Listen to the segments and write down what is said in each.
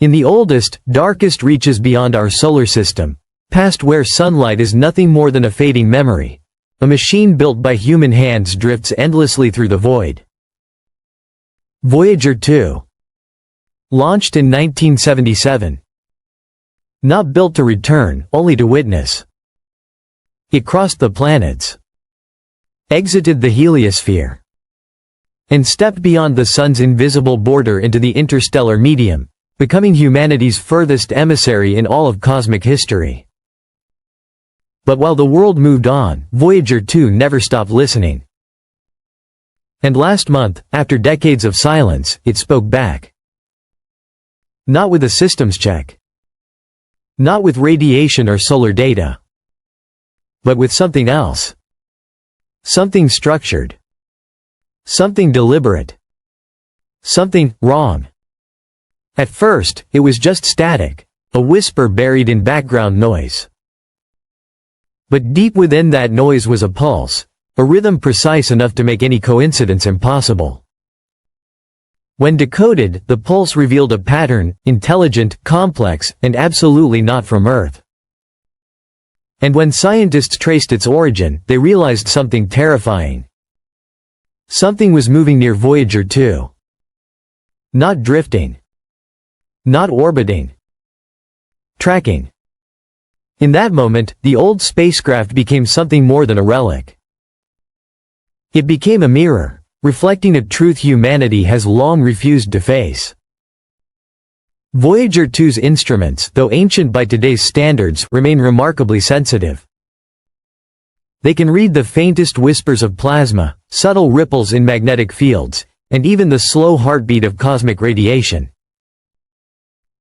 In the oldest, darkest reaches beyond our solar system, past where sunlight is nothing more than a fading memory, a machine built by human hands drifts endlessly through the void. Voyager 2. Launched in 1977. Not built to return, only to witness. It crossed the planets, exited the heliosphere, and stepped beyond the sun's invisible border into the interstellar medium, becoming humanity's furthest emissary in all of cosmic history. But while the world moved on, Voyager 2 never stopped listening. And last month, after decades of silence, it spoke back. Not with a systems check. Not with radiation or solar data. But with something else. Something structured. Something deliberate. Something wrong. At first, it was just static, a whisper buried in background noise. But deep within that noise was a pulse, a rhythm precise enough to make any coincidence impossible. When decoded, the pulse revealed a pattern, intelligent, complex, and absolutely not from Earth. And when scientists traced its origin, they realized something terrifying. Something was moving near Voyager 2. Not drifting. Not orbiting. Tracking. In that moment, the old spacecraft became something more than a relic. It became a mirror, reflecting a truth humanity has long refused to face. Voyager 2's instruments, though ancient by today's standards, remain remarkably sensitive. They can read the faintest whispers of plasma, subtle ripples in magnetic fields, and even the slow heartbeat of cosmic radiation.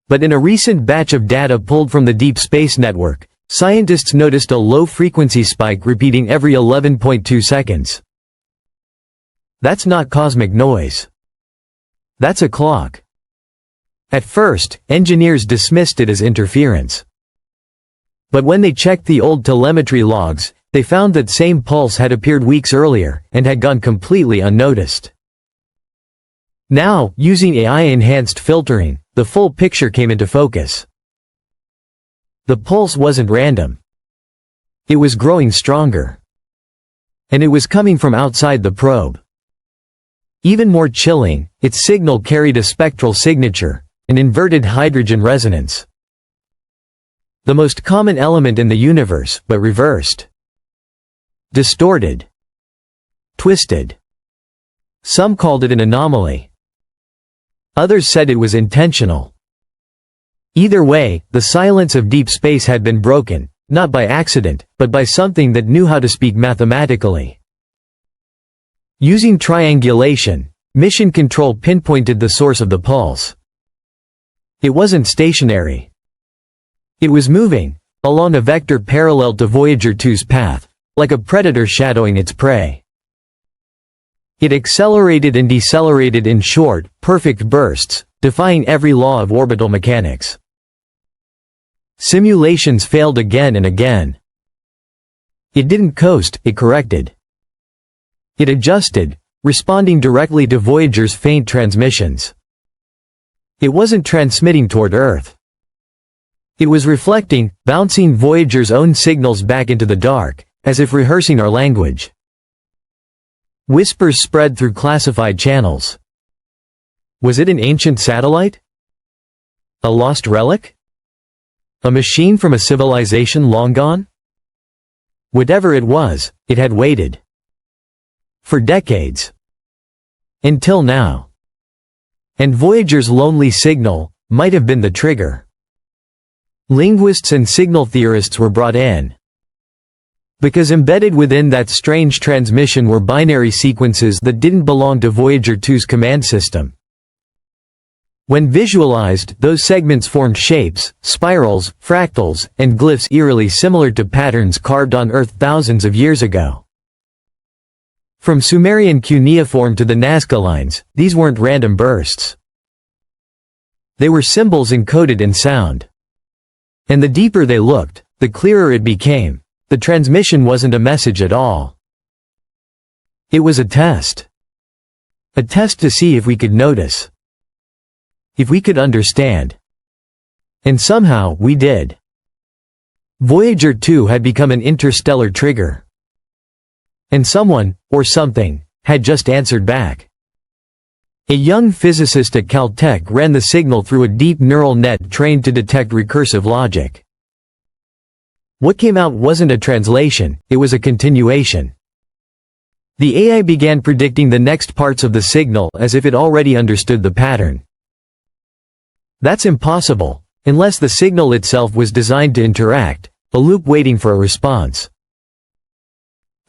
But in a recent batch of data pulled from the Deep Space Network, scientists noticed a low-frequency spike repeating every 11.2 seconds. That's not cosmic noise. That's a clock. At first, engineers dismissed it as interference. But when they checked the old telemetry logs, they found that same pulse had appeared weeks earlier, and had gone completely unnoticed. Now, using AI-enhanced filtering, the full picture came into focus. The pulse wasn't random. It was growing stronger. And it was coming from outside the probe. Even more chilling, its signal carried a spectral signature, an inverted hydrogen resonance. The most common element in the universe, but reversed. Distorted. Twisted. Some called it an anomaly. Others said it was intentional. Either way, the silence of deep space had been broken, not by accident, but by something that knew how to speak mathematically. Using triangulation, mission control pinpointed the source of the pulse. It wasn't stationary. It was moving, along a vector parallel to Voyager 2's path, like a predator shadowing its prey. It accelerated and decelerated in short, perfect bursts, defying every law of orbital mechanics. Simulations failed again and again. It didn't coast, it corrected. It adjusted, responding directly to Voyager's faint transmissions. It wasn't transmitting toward Earth. It was reflecting, bouncing Voyager's own signals back into the dark, as if rehearsing our language. Whispers spread through classified channels. Was it an ancient satellite? A lost relic? A machine from a civilization long gone? Whatever it was, it had waited. For decades. Until now. And Voyager's lonely signal might have been the trigger. Linguists and signal theorists were brought in. Because embedded within that strange transmission were binary sequences that didn't belong to Voyager 2's command system. When visualized, those segments formed shapes, spirals, fractals, and glyphs eerily similar to patterns carved on Earth thousands of years ago. From Sumerian cuneiform to the Nazca lines, these weren't random bursts. They were symbols encoded in sound. And the deeper they looked, the clearer it became. The transmission wasn't a message at all. It was a test. A test to see if we could notice. If we could understand. And somehow, we did. Voyager 2 had become an interstellar trigger. And someone, or something, had just answered back. A young physicist at Caltech ran the signal through a deep neural net trained to detect recursive logic. What came out wasn't a translation, it was a continuation. The AI began predicting the next parts of the signal as if it already understood the pattern. That's impossible, unless the signal itself was designed to interact, a loop waiting for a response.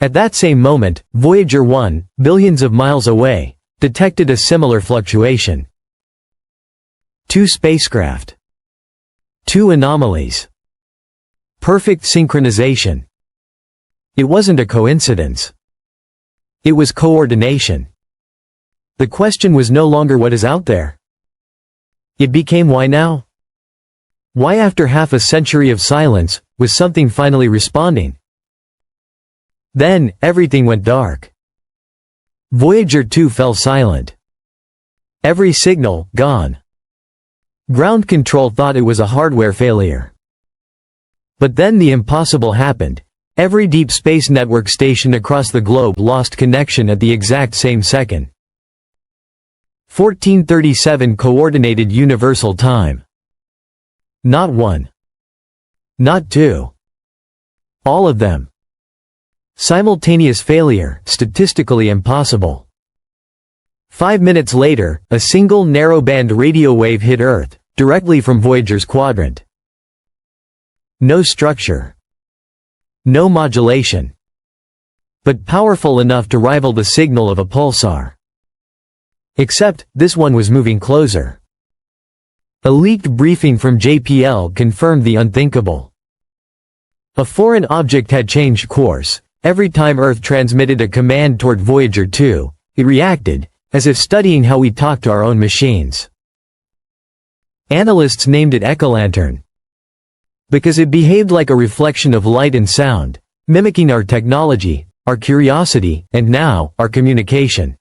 At that same moment, Voyager 1, billions of miles away, detected a similar fluctuation. 2 spacecraft. 2 anomalies. Perfect synchronization. It wasn't a coincidence. It was coordination. The question was no longer what is out there. It became why now? Why after half a century of silence, was something finally responding? Then, everything went dark. Voyager 2 fell silent. Every signal, gone. Ground control thought it was a hardware failure. But then the impossible happened. Every deep space network station across the globe lost connection at the exact same second. 1437 Coordinated Universal Time. Not one. Not two. All of them. Simultaneous failure, statistically impossible. 5 minutes later, a single narrowband radio wave hit Earth, directly from Voyager's quadrant. No structure. No modulation. But powerful enough to rival the signal of a pulsar. Except, this one was moving closer. A leaked briefing from JPL confirmed the unthinkable. A foreign object had changed course. Every time Earth transmitted a command toward Voyager 2, it reacted, as if studying how we talk to our own machines. Analysts named it Echolantern. Because it behaved like a reflection of light and sound, mimicking our technology, our curiosity, and now, our communication.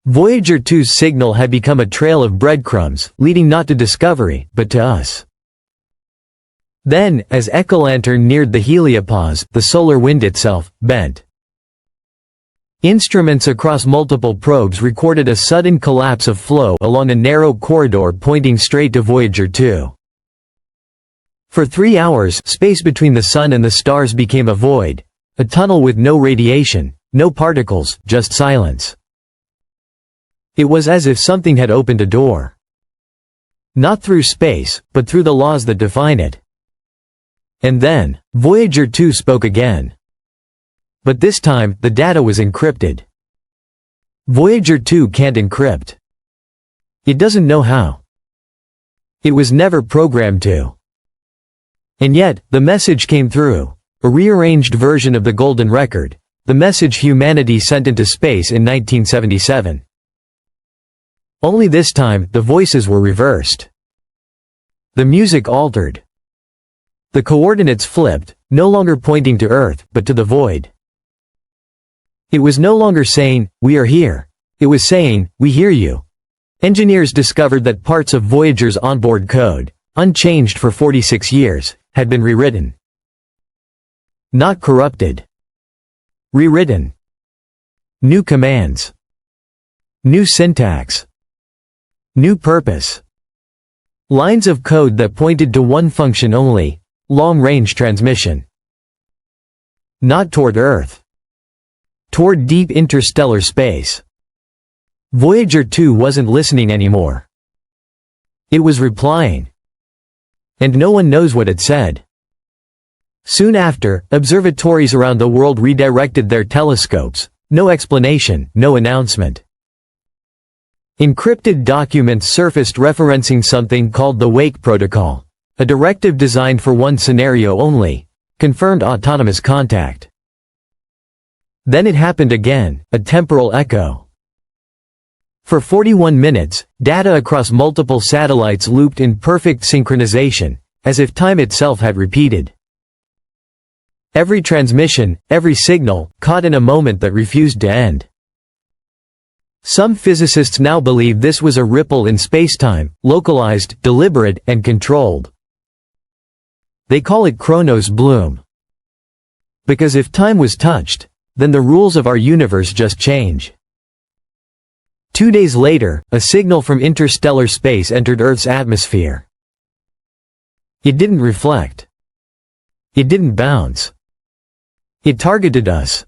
Voyager 2's signal had become a trail of breadcrumbs, leading not to discovery, but to us. Then, as Echolantern neared the heliopause, the solar wind itself, bent. Instruments across multiple probes recorded a sudden collapse of flow along a narrow corridor pointing straight to Voyager 2. For 3 hours, space between the sun and the stars became a void, a tunnel with no radiation, no particles, just silence. It was as if something had opened a door. Not through space, but through the laws that define it. And then, Voyager 2 spoke again. But this time, the data was encrypted. Voyager 2 can't encrypt. It doesn't know how. It was never programmed to. And yet, the message came through, a rearranged version of the Golden Record, the message humanity sent into space in 1977. Only this time, the voices were reversed. The music altered. The coordinates flipped, no longer pointing to Earth, but to the void. It was no longer saying, "We are here." It was saying, "We hear you." Engineers discovered that parts of Voyager's onboard code, unchanged for 46 years, had been rewritten. Not corrupted. Rewritten. New commands. New syntax. New purpose. Lines of code that pointed to one function only, long-range transmission. Not toward Earth. Toward deep interstellar space. Voyager 2 wasn't listening anymore. It was replying. And no one knows what it said. Soon after, observatories around the world redirected their telescopes. No explanation, no announcement. Encrypted documents surfaced referencing something called the Wake Protocol, a directive designed for one scenario only, confirmed autonomous contact. Then it happened again, a temporal echo. For 41 minutes, data across multiple satellites looped in perfect synchronization, as if time itself had repeated. Every transmission, every signal, caught in a moment that refused to end. Some physicists now believe this was a ripple in spacetime, localized, deliberate, and controlled. They call it Chronos bloom. Because if time was touched, then the rules of our universe just change. 2 days later, a signal from interstellar space entered Earth's atmosphere. It didn't reflect. It didn't bounce. It targeted us.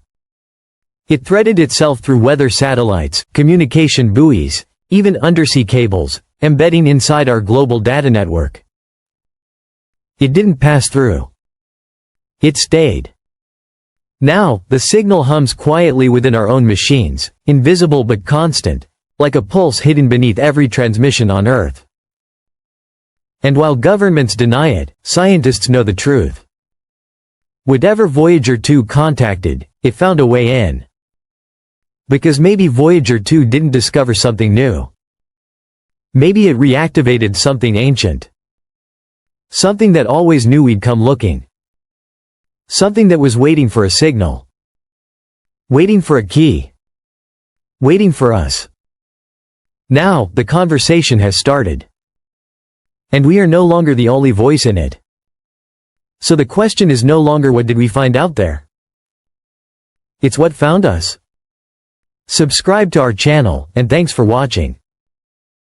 It threaded itself through weather satellites, communication buoys, even undersea cables, embedding inside our global data network. It didn't pass through. It stayed. Now, the signal hums quietly within our own machines, invisible but constant, like a pulse hidden beneath every transmission on Earth. And while governments deny it, scientists know the truth. Whatever Voyager 2 contacted, it found a way in. Because maybe Voyager 2 didn't discover something new. Maybe it reactivated something ancient. Something that always knew we'd come looking. Something that was waiting for a signal. Waiting for a key. Waiting for us. Now, the conversation has started. And we are no longer the only voice in it. So the question is no longer what did we find out there? It's what found us. Subscribe to our channel, and thanks for watching.